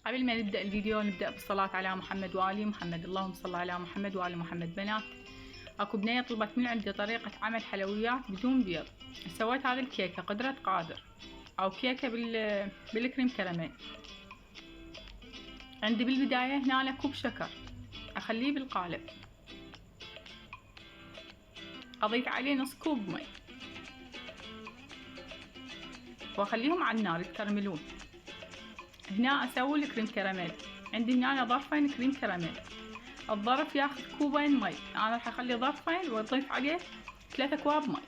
قبل ما نبدأ الفيديو نبدأ بالصلاة على محمد وآل محمد. اللهم صل على محمد وآل محمد. بنات، اكو بنية طلبت من عندي طريقة عمل حلويات بدون بيض. سويت هذه الكيكة قدرة قادر او كيكة بالكريم كراميل. عندي بالبداية هنا كوب شكر اخليه بالقالب، اضيف عليه نص كوب مي واخليهم على النار يتكرملون. هنا اسوي الكريم كراميل. عندي هنا ظرفين كريم كراميل، الظرف ياخذ كوبين مي، انا راح اخلي ظرفين واضيف عليه 3 اكواب مي.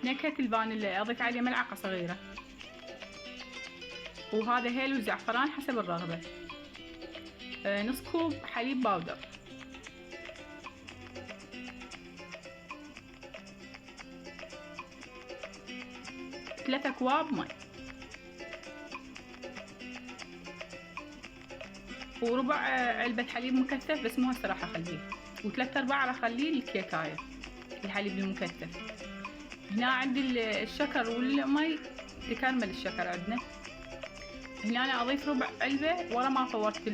نكهة الفانيلا اضيف عليه ملعقة صغيرة، وهذا هيل وزعفران حسب الرغبة. نص كوب حليب باودر، ثلاثة اكواب مي، وربع علبة حليب مكثف بس مو هسه راح اخليه، وثلاث ارباع راح اخليه الكيكاية الحليب المكثف. هنا عندي الشكر والمي تكرمل الشكر عندنا. هنا انا اضيف ربع علبة ورا ما فورت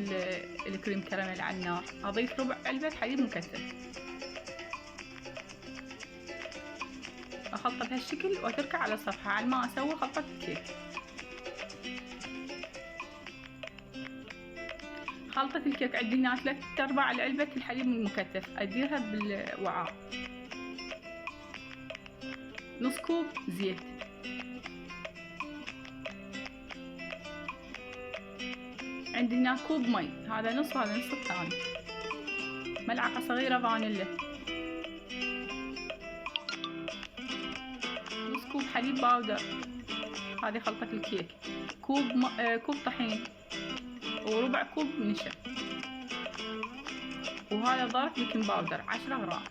الكريم كراميل على النار، اضيف ربع علبة حليب مكثف، اخلطه بهالشكل واتركه على صفحة على ما اسوي خلطة الكيك. خلطة الكيك عندي هنا 3/4 علبة الحليب المكثف اديرها بالوعاء، نص كوب زيت، عندي هنا كوب مي، هذا نص وهذا نص الثاني، ملعقة صغيرة فانيلا، نص كوب حليب باودر، هذه خلطة الكيك، كوب طحين، وربع كوب نشا، وهذا ظرف بيكنج باودر 10 غرام،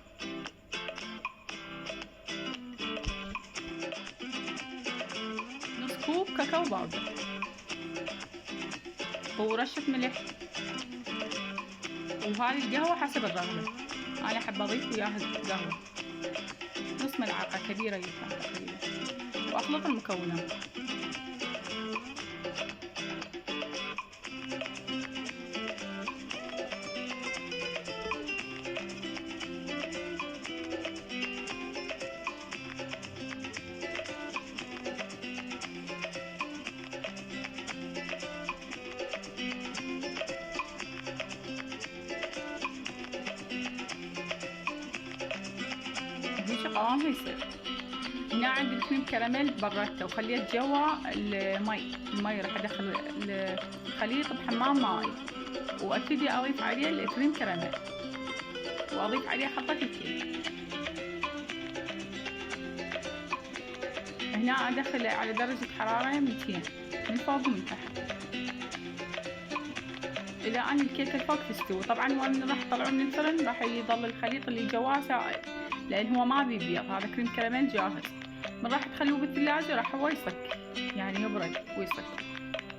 نص كوب كاكاو باودر، ورشة ملح، وهذه القهوة حسب الرغبة، أنا أحب أضيف وياها قهوة نص ملعقة كبيرة ينفع تقريبا، وأخلط المكونات. قوامها يصير. هنا عندي الكريم كراميل برته وخليت جوا المي راح ادخل الخليط بحمام مائي، وابتدي اضيف عليه الكريم كراميل واضيف عليه خلطة الكيك. هنا ادخل على درجة حرارة 200 من فوق ومن تحت الى ان الكيكة الفوق تستوي. طبعا وين راح تطلعون من الفرن راح يظل الخليط اللي جواه سائل، لان هو ما بيبيض، هذا كريم كراميل جاهز. من راح تخلوه بالثلاجة راح هو يصك، يعني يبرد ويصك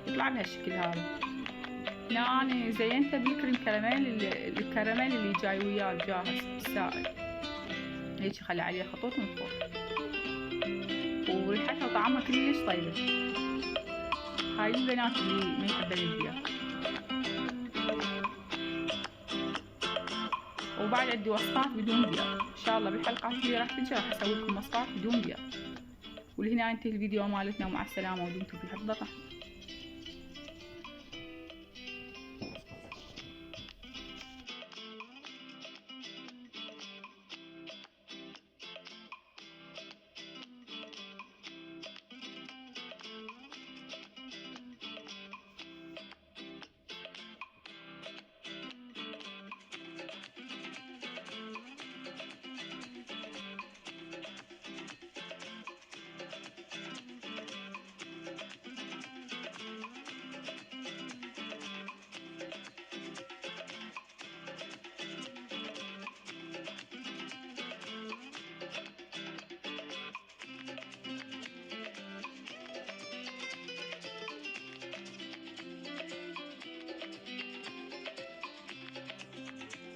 يطلع بهالشكل هذا. هنا انا زينته بالكريم كراميل، الكراميل اللي جاي وياه جاهز السائل، هيك خلي عليه خطوط من فوق، وريحتها وطعمها كلش طيبة. هاي البنات اللي ما يحبن البيض. وبعد عندي وصفات بدون بيض، ان شاء الله بالحلقات اللي راح تجي راح اسوي لكم وصفات بدون بيض. ولهنا ينتهي الفيديو مالتنا، ومع السلامة ودمتم في حفظ الله.